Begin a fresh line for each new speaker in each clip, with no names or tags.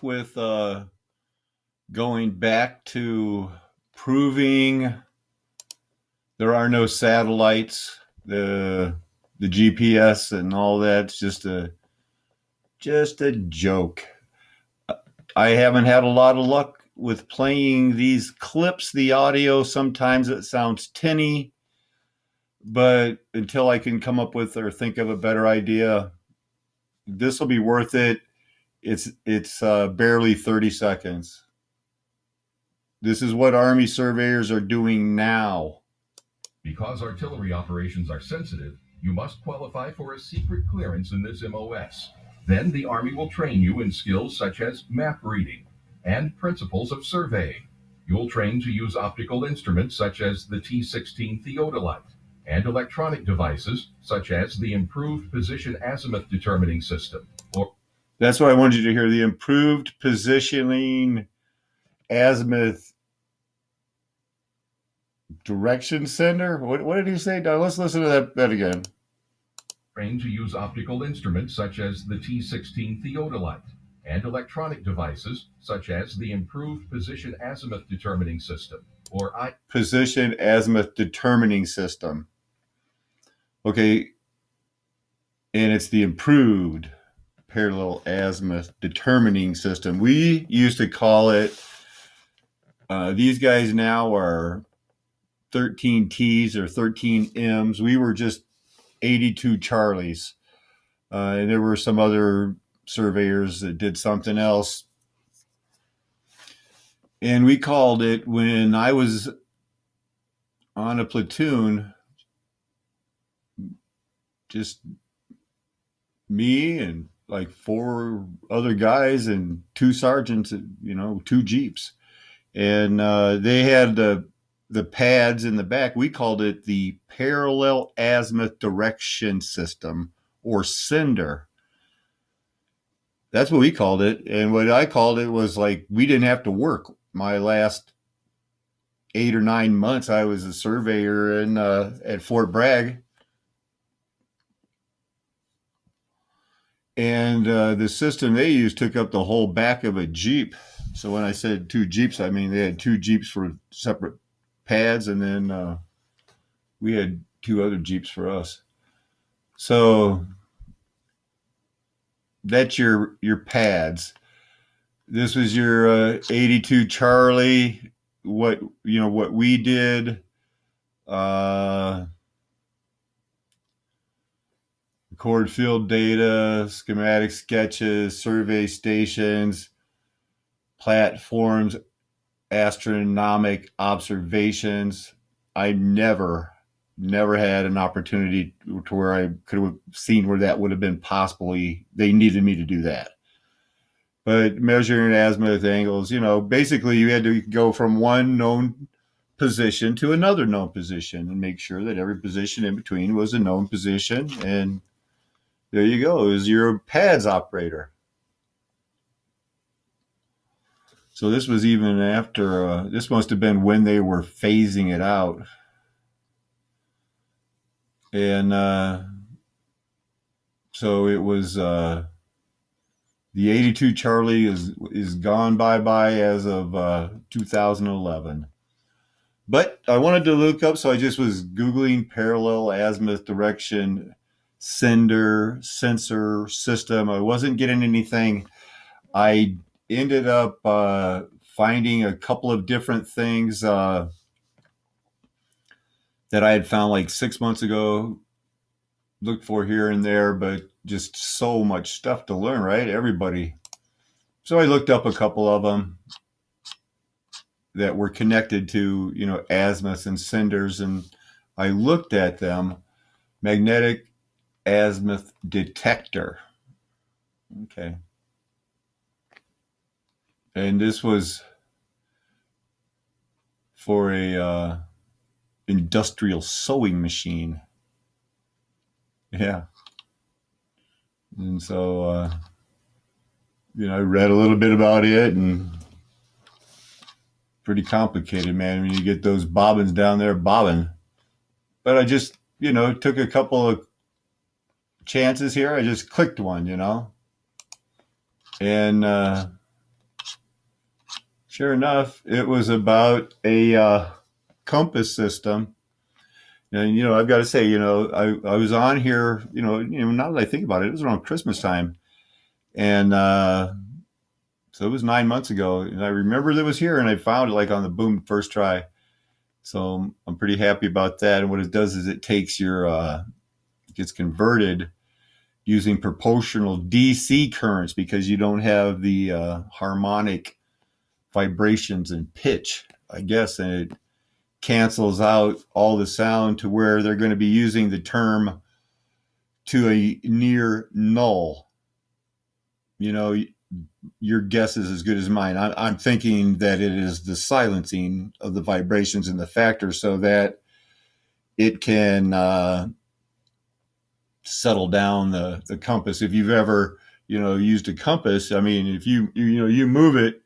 off with going back to proving there are no satellites, the GPS and all that's just a joke. I haven't had a lot of luck with playing these clips. The audio sometimes it sounds tinny, but until I can come up with or think of a better idea, this will be worth it. It's barely 30 seconds. This is what Army surveyors are doing now.
Because artillery operations are sensitive, you must qualify for a secret clearance in this MOS. Then the Army will train you in skills such as map reading and principles of surveying. You'll train to use optical instruments such as the T-16 theodolite and electronic devices such as the improved position azimuth determining system.
That's what I wanted you to hear, the improved positioning azimuth direction center. What did he say? Now let's listen to that again.
Trained to use optical instruments such as the T-16 theodolite and electronic devices such as the improved position azimuth determining system, or
position azimuth determining system. Okay, and it's the improved parallel azimuth determining system. We used to call it, these guys now are 13 T's or 13 M's. We were just 82 Charlies. And there were some other surveyors that did something else. And we called it, when I was on a platoon, just me and like 4 other guys and 2 sergeants, 2 Jeeps. And they had the pads in the back. We called it the Parallel Azimuth Direction System, or CINDER. That's what we called it. And what I called it was, like, we didn't have to work. My last 8 or 9 months, I was a surveyor at Fort Bragg. And the system they used took up the whole back of a Jeep. So when I said 2 Jeeps, I mean they had 2 Jeeps for separate pads, and then we had 2 other Jeeps for us. So that's your pads. This was your 82 Charlie. What we did. Record field data, schematic sketches, survey stations, platforms, astronomic observations. I never had an opportunity to where I could have seen where that would have been possibly, they needed me to do that. But measuring azimuth angles, basically you had to go from one known position to another known position and make sure that every position in between was a known position. And there you go, is your pads operator. So this was even after, this must have been when they were phasing it out. And so it was, the 82 Charlie is gone bye-bye as of 2011. But I wanted to look up, so I just was Googling parallel azimuth direction sensor system. I wasn't getting anything. I ended up finding a couple of different things that I had found like 6 months ago, looked for here and there, but just so much stuff to learn, right? Everybody. So I looked up a couple of them that were connected to, azimuths and senders, and I looked at them. Magnetic azimuth detector. Okay. And this was for a industrial sewing machine. Yeah. And so, I read a little bit about it, and pretty complicated, man, when you get those bobbins down there bobbing. But I just, took a couple of chances here. I just clicked one, and sure enough, it was about a compass system. And I've got to say, I was on here. Now that I think about it, it was around Christmas time, and so it was 9 months ago. And I remember that it was here, and I found it like on the boom first try. So I'm pretty happy about that. And what it does is it takes your it gets converted using proportional DC currents because you don't have the harmonic vibrations and pitch, I guess, and it cancels out all the sound to where they're going to be using the term to a near null. Your guess is as good as mine. I'm thinking that it is the silencing of the vibrations and the factor so that it can settle down the compass. If you've ever used a compass, I mean, if you move it,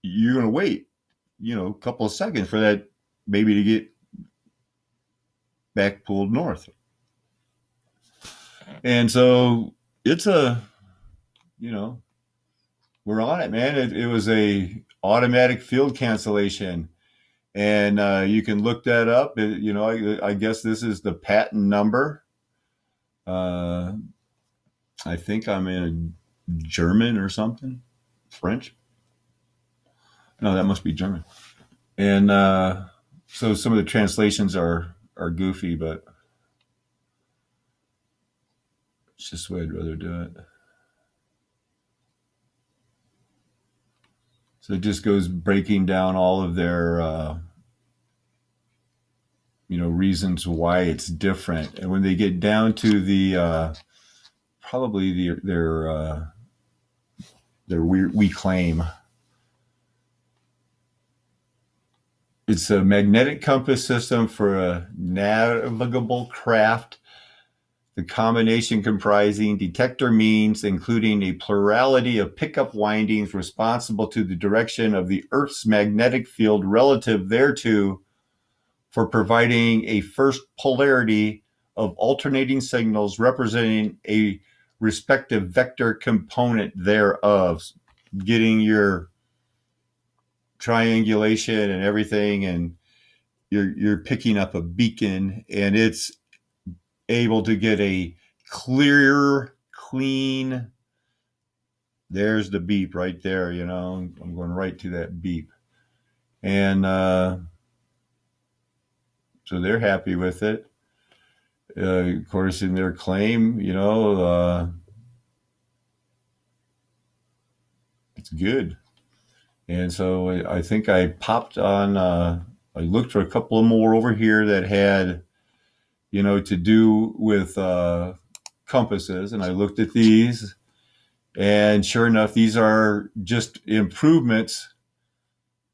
you're going to wait a couple of seconds for that maybe to get back pulled north. And so it's we're on it, man. It was a automatic field cancellation, and you can look that up. I guess this is the patent number. I think I'm in German or something, French. No, that must be German. And so some of the translations are goofy, but it's just the way I'd rather do it. So it just goes breaking down all of their, reasons why it's different. And when they get down to the, probably their we claim, it's a magnetic compass system for a navigable craft. The combination comprising detector means, including a plurality of pickup windings responsible to the direction of the Earth's magnetic field relative thereto, for providing a first polarity of alternating signals representing a respective vector component thereof, getting your triangulation and everything, and you're picking up a beacon, and it's able to get a clear, clean. There's the beep right there. I'm going right to that beep, and so they're happy with it. Of course, in their claim, it's good. And so I think I popped on. I looked for a couple of more over here that had, to do with compasses, and I looked at these, and sure enough, these are just improvements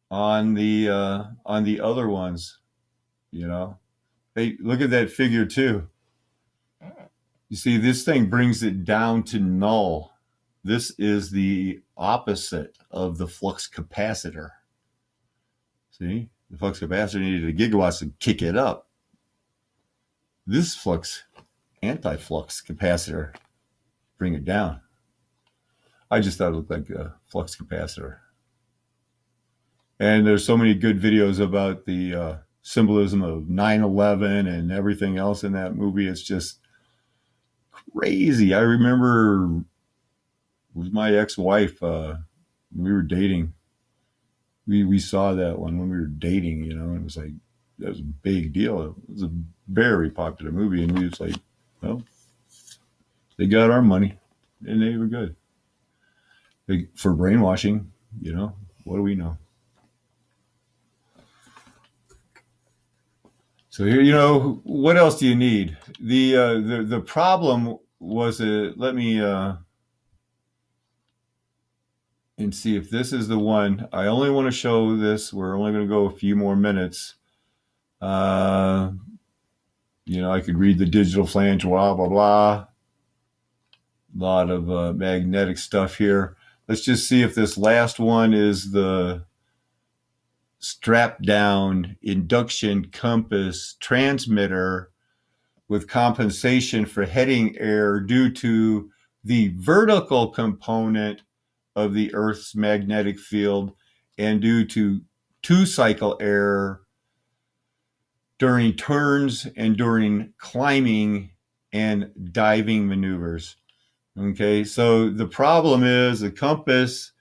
on the other ones. Hey, look at that figure 2. You see, this thing brings it down to null. This is the opposite of the flux capacitor. See, the flux capacitor needed a gigawatts to kick it up. This anti-flux capacitor, bring it down. I just thought it looked like a flux capacitor. And there's so many good videos about the symbolism of 9/11 and everything else in that movie. It's just crazy. I remember with my ex-wife, we were dating. We saw that one when we were dating, and it was like, that was a big deal. It was a very popular movie, and we was like, well, they got our money, and they were good. For brainwashing, what do we know? So here, what else do you need? The problem was let me and see if this is the one. I only want to show this. We're only going to go a few more minutes. I could read the digital flange, blah, blah, blah. A lot of magnetic stuff here. Let's just see if this last one is the strap down induction compass transmitter with compensation for heading error due to the vertical component of the Earth's magnetic field and due to two-cycle error during turns and during climbing and diving maneuvers. Okay, so the problem is the compass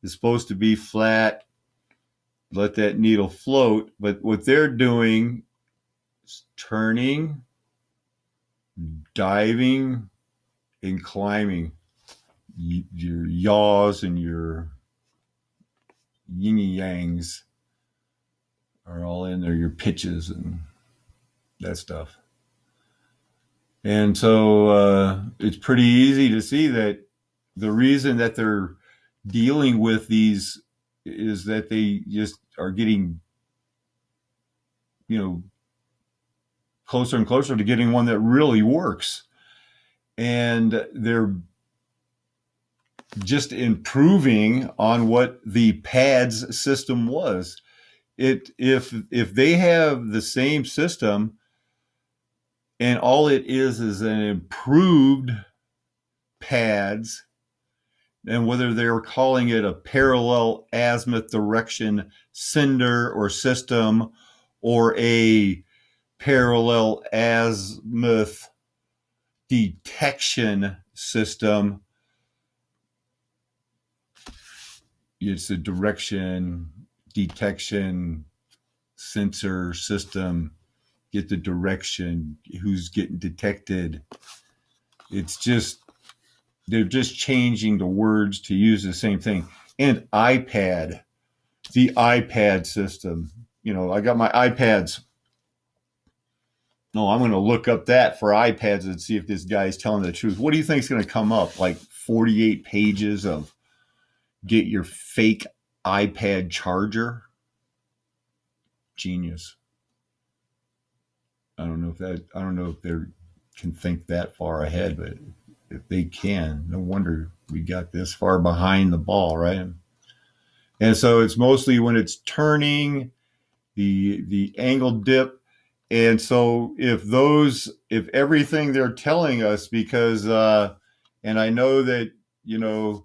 is supposed to be flat, let that needle float, but what they're doing is turning, diving, and climbing. Your yaws and your yin yangs are all in there, your pitches and that stuff. And so it's pretty easy to see that the reason that they're dealing with these is that they just are getting, closer and closer to getting one that really works. And they're just improving on what the PADS system was. If they have the same system and all it is an improved PADS, and whether they're calling it a parallel azimuth direction sender or system or a parallel azimuth detection system, it's a direction detection sensor system. Get the direction, who's getting detected. It's just, they're just changing the words to use the same thing. And iPad, the iPad system, I got my iPads. No, I'm going to look up that for iPads and see if this guy's telling the truth. What do you think is going to come up? Like 48 pages of get your fake iPad charger? Genius. I don't know if they can think that far ahead, but if they can, no wonder we got this far behind the ball, right? And so it's mostly when it's turning, the angle dip. And so if everything they're telling us, because and I know that you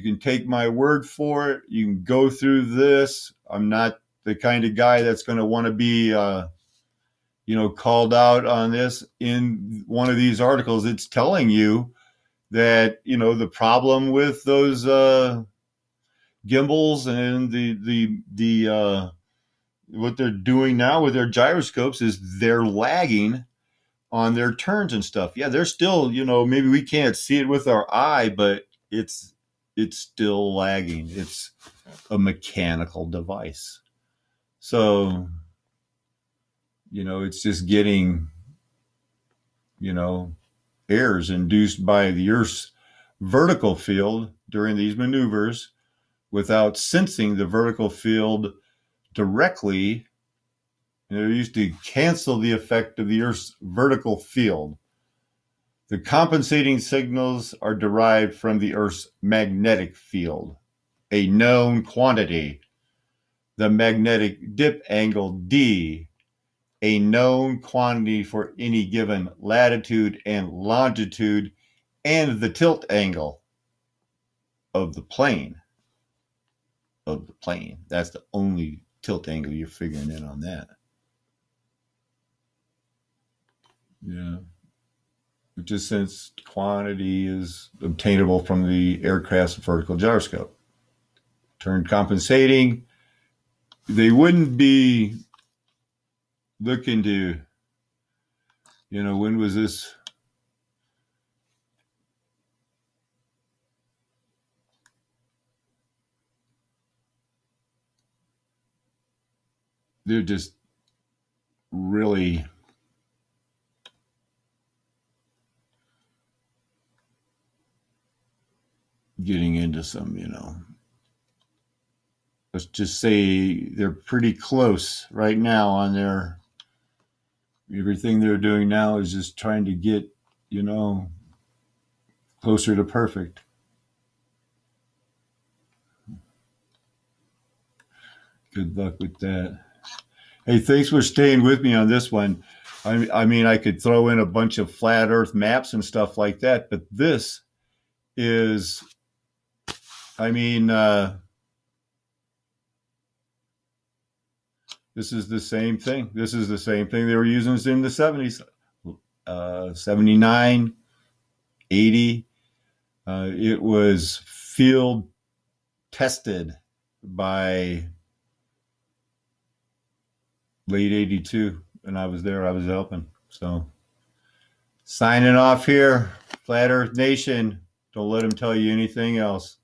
can take my word for it, you can go through this. I'm not the kind of guy that's going to want to be called out on this. In one of these articles, it's telling you that the problem with those gimbals and the what they're doing now with their gyroscopes is they're lagging on their turns and stuff. Yeah, they're still, maybe we can't see it with our eye, but it's still lagging. It's a mechanical device. So, it's just getting, errors induced by the Earth's vertical field during these maneuvers without sensing the vertical field directly. They're used to cancel the effect of the Earth's vertical field. The compensating signals are derived from the Earth's magnetic field, a known quantity. The magnetic dip angle D, a known quantity for any given latitude and longitude, and the tilt angle of the plane. That's the only tilt angle you're figuring in on that. Yeah. Just since quantity is obtainable from the aircraft's vertical gyroscope. Turn compensating, they wouldn't be looking to, when was this? They're just really getting into some, let's just say they're pretty close right now on their, everything they're doing now is just trying to get, closer to perfect. Good luck with that. Hey, thanks for staying with me on this one. I mean, I could throw in a bunch of flat Earth maps and stuff like that, but this is, This is the same thing. This is the same thing they were using in the 70s, 79, 80. It was field tested by late 82, and I was there. I was helping. So signing off here, Flat Earth Nation. Don't let them tell you anything else.